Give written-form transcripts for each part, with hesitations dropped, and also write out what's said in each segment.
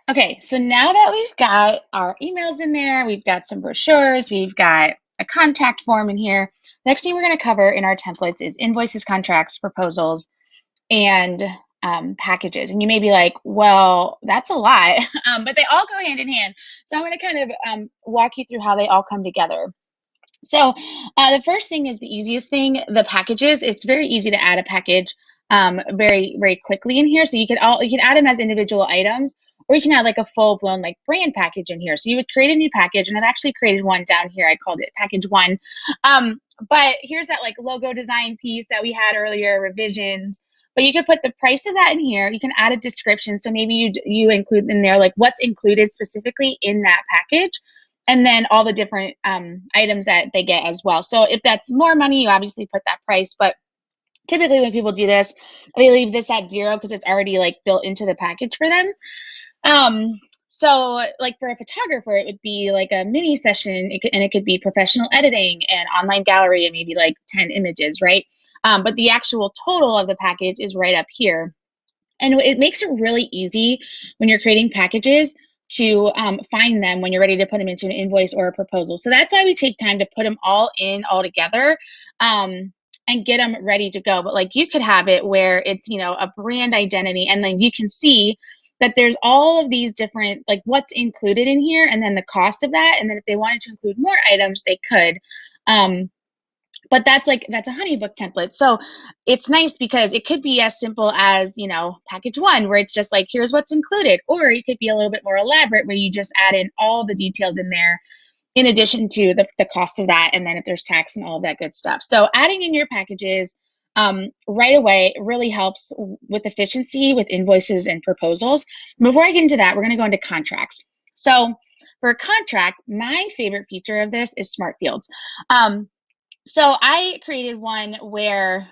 Okay, so now that we've got our emails in there, we've got some brochures, we've got a contact form in here. Next thing we're going to cover in our templates is invoices, contracts, proposals, and packages. And you may be like, well, that's a lot, but they all go hand in hand. So I'm going to kind of walk you through how they all come together. So the first thing is the easiest thing, the packages. It's very easy to add a package very quickly in here. So you can add them as individual items, or you can add like a full blown like brand package in here. So you would create a new package, and I've actually created one down here. I called it package one. But here's that like logo design piece that we had earlier, revisions. But you could put the price of that in here. You can add a description. So maybe you include in there like what's included specifically in that package, and then all the different items that they get as well. So if that's more money, you obviously put that price, but typically when people do this, they leave this at 0 because it's already like built into the package for them. So like for a photographer, it would be like a mini session, and it could be professional editing and online gallery and maybe like 10 images, right? But the actual total of the package is right up here. And it makes it really easy when you're creating packages to find them when you're ready to put them into an invoice or a proposal. So that's why we take time to put them all in all together and get them ready to go. But like you could have it where it's, a brand identity, and then you can see that there's all of these different, like what's included in here, and then the cost of that. And then if they wanted to include more items, they could. But that's a honeybook template. So it's nice because it could be as simple as, package one, where it's just like, here's what's included, or it could be a little bit more elaborate where you just add in all the details in there in addition to the cost of that, and then if there's tax and all of that good stuff. So adding in your packages right away really helps with efficiency with invoices and proposals. Before I get into that, we're going to go into contracts. So for a contract, my favorite feature of this is smart fields. So I created one where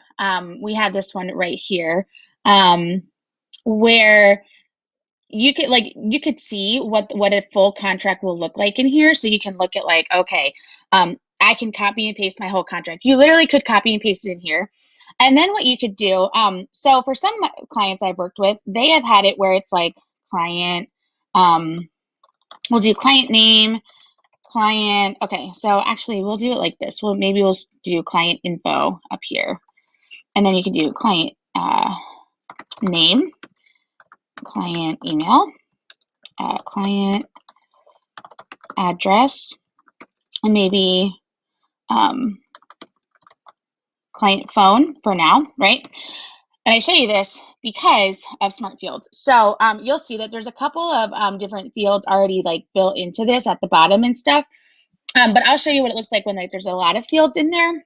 we had this one right here, where you could see what a full contract will look like in here. So you can look at like, okay, I can copy and paste my whole contract. You literally could copy and paste it in here. And then what you could do, so for some clients I've worked with, they have had it where it's like client, we'll do client name, client. Okay, so actually we'll do it like this. Maybe we'll do client info up here, and then you can do client name, client email, client address, and maybe client phone for now, right? And I show you this because of smart fields. So you'll see that there's a couple of different fields already like built into this at the bottom and stuff. But I'll show you what it looks like when there's a lot of fields in there.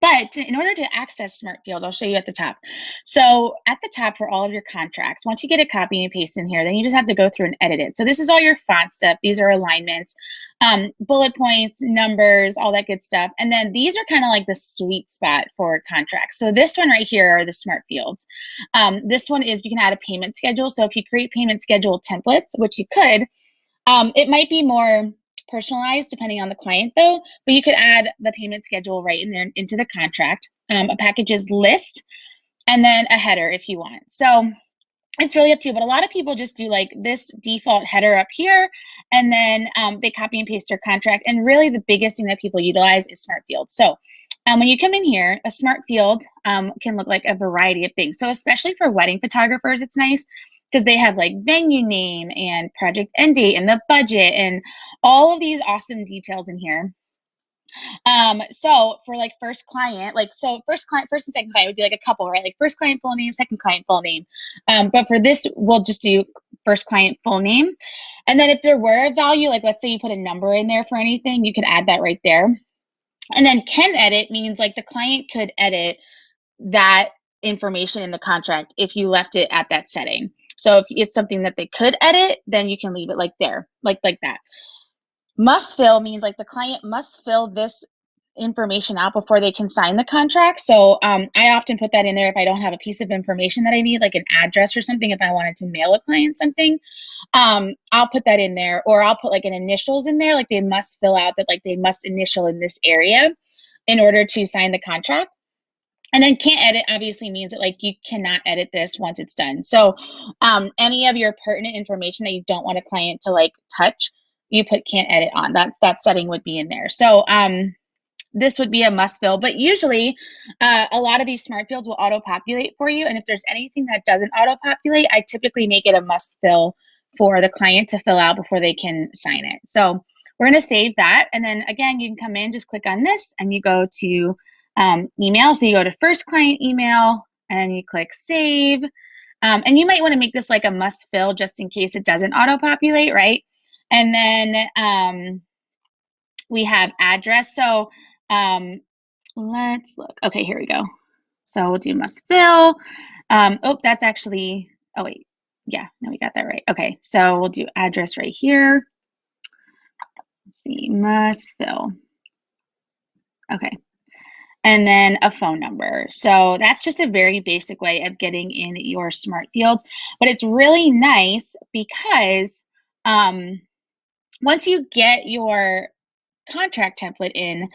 But in order to access smart fields, I'll show you at the top. So at the top for all of your contracts, once you get a copy and paste in here, then you just have to go through and edit it. So this is all your font stuff. These are alignments, bullet points, numbers, all that good stuff. And then these are kind of like the sweet spot for contracts. So this one right here are the smart fields. This one is you can add a payment schedule. So if you create payment schedule templates, which you could, it might be more personalized depending on the client though, but you could add the payment schedule right in there into the contract, a packages list, and then a header if you want. So it's really up to you, but a lot of people just do like this default header up here, and then they copy and paste their contract. And really the biggest thing that people utilize is smart fields. So when you come in here, a smart field can look like a variety of things. So especially for wedding photographers, it's nice because they have like venue name and project end date and the budget and all of these awesome details in here. So for like first client, first and second client would be like a couple, right? Like first client full name, second client full name. But for this, we'll just do first client full name. And then if there were a value, like let's say you put a number in there for anything, you could add that right there. And then can edit means like the client could edit that information in the contract if you left it at that setting. So if it's something that they could edit, then you can leave it like there, like that. Must fill means like the client must fill this information out before they can sign the contract. So I often put that in there if I don't have a piece of information that I need, like an address or something. If I wanted to mail a client something, I'll put that in there, or I'll put like an initials in there, like they must fill out that like they must initial in this area in order to sign the contract. And then can't edit obviously means that like you cannot edit this once it's done. So any of your pertinent information that you don't want a client to like touch, you put can't edit on. That setting would be in there. So this would be a must fill, but usually a lot of these smart fields will auto populate for you. And if there's anything that doesn't auto populate, I typically make it a must fill for the client to fill out before they can sign it. So we're going to save that. And then again, you can come in, just click on this and you go to email. So you go to first client email and you click save. And you might want to make this like a must fill just in case it doesn't auto populate, right? And then we have address. So let's look. Okay, here we go. So we'll do must fill. Oh, that's actually, oh wait, yeah, no, we got that right. Okay, so we'll do address right here. Let's see, must fill. Okay, and then a phone number. So that's just a very basic way of getting in your smart fields, but it's really nice because once you get your contract template in,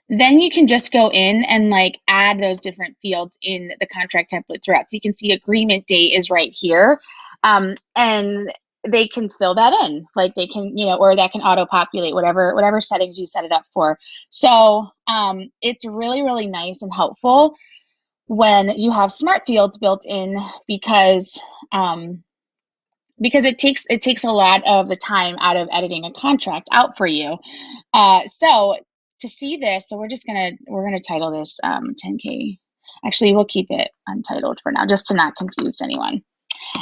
then you can just go in and like add those different fields in the contract template throughout. So you can see agreement date is right here. And they can fill that in, like they can, you know, or that can auto populate whatever settings you set it up for. So it's really, really nice and helpful when you have smart fields built in because it takes a lot of the time out of editing a contract out for you. So to see this, so we're gonna title this 10K. Actually, we'll keep it untitled for now, just to not confuse anyone.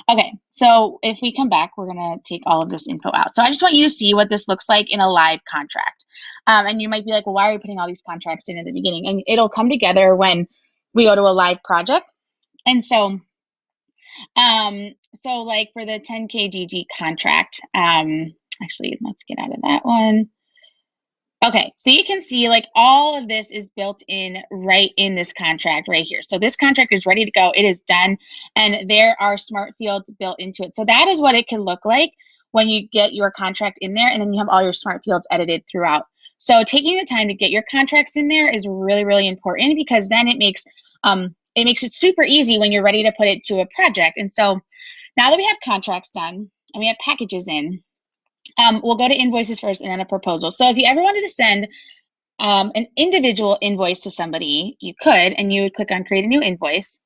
Okay, so if we come back, we're gonna take all of this info out. So I just want you to see what this looks like in a live contract. And you might be like, well, why are we putting all these contracts in the beginning? And it'll come together when we go to a live project. And so like for the 10K GG contract, actually, let's get out of that one. Okay, so you can see like all of this is built in right in this contract right here. So this contract is ready to go. It is done. And there are smart fields built into it. So that is what it can look like when you get your contract in there and then you have all your smart fields edited throughout. So taking the time to get your contracts in there is really, really important because then it makes it super easy when you're ready to put it to a project. And so now that we have contracts done and we have packages in, we'll go to invoices first and then a proposal. So if you ever wanted to send an individual invoice to somebody, you could, and you would click on create a new invoice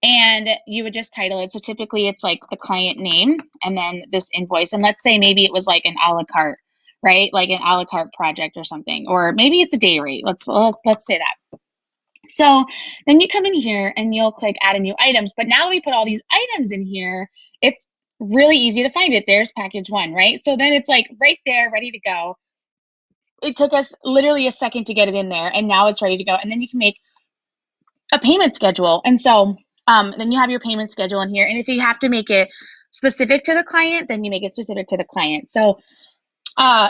and you would just title it. So typically it's like the client name and then this invoice. And let's say maybe it was like an a la carte, right? Like an a la carte project or something, or maybe it's a day rate. Let's say that. So then you come in here and you'll click add a new items. But now we put all these items in here, it's really easy to find it. There's package one, right? So then it's like right there, ready to go. It took us literally a second to get it in there and now it's ready to go. And then you can make a payment schedule. And so then you have your payment schedule in here. And if you have to make it specific to the client, then you make it specific to the client. So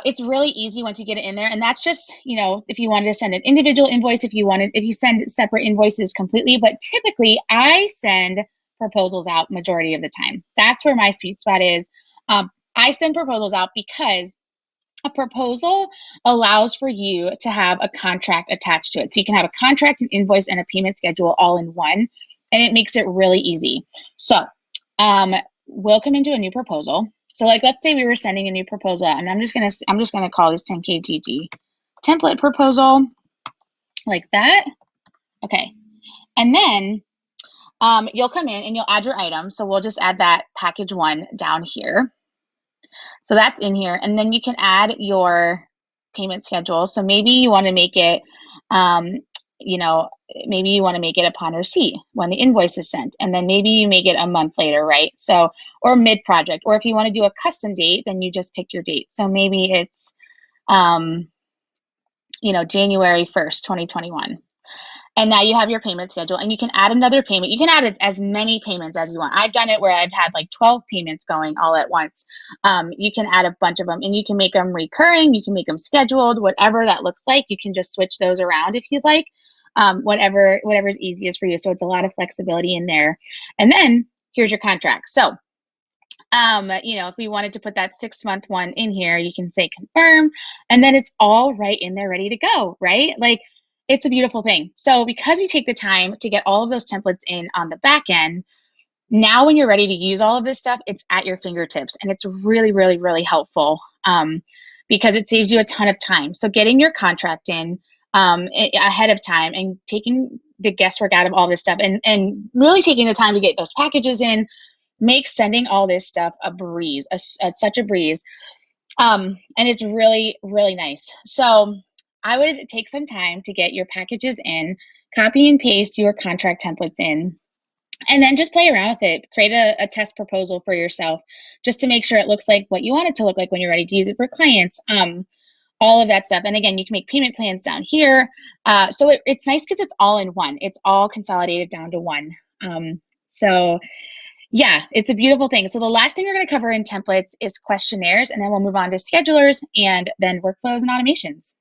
it's really easy once you get it in there. And that's just, you know, if you wanted to send an individual invoice, if you send separate invoices completely, but typically I send proposals out majority of the time. That's where my sweet spot is. I send proposals out because a proposal allows for you to have a contract attached to it. So you can have a contract, an invoice, and a payment schedule all in one, and it makes it really easy. So we'll come into a new proposal. So like, let's say we were sending a new proposal and I'm just gonna call this 10K GG template proposal like that. Okay. And then you'll come in and you'll add your item. So we'll just add that package one down here. So that's in here. And then you can add your payment schedule. So maybe you want to make it, you know, maybe you want to make it upon receipt when the invoice is sent. And then maybe you make it a month later, right? So, or mid project, or if you want to do a custom date, then you just pick your date. So maybe it's, you know, January 1st, 2021. And now you have your payment schedule and you can add another payment. You can add as many payments as you want. I've done it where I've had like 12 payments going all at once. You can add a bunch of them and you can make them recurring. You can make them scheduled, whatever that looks like. You can just switch those around if you'd like, whatever's easiest for you. So it's a lot of flexibility in there. And then here's your contract. So, you know, if we wanted to put that 6-month one in here, you can say confirm, and then it's all right in there ready to go, right? Like, It's a beautiful thing. So because we take the time to get all of those templates in on the back end, now when you're ready to use all of this stuff, it's at your fingertips, and it's really, really, really helpful because it saves you a ton of time. So getting your contract in ahead of time and taking the guesswork out of all this stuff and really taking the time to get those packages in makes sending all this stuff a breeze, such a breeze. And it's really, really nice. So I would take some time to get your packages in, copy and paste your contract templates in, and then just play around with it. Create a test proposal for yourself just to make sure it looks like what you want it to look like when you're ready to use it for clients. All of that stuff. And again, you can make payment plans down here. So it's nice because it's all in one. It's all consolidated down to one. So yeah, it's a beautiful thing. So the last thing we're going to cover in templates is questionnaires, and then we'll move on to schedulers and then workflows and automations.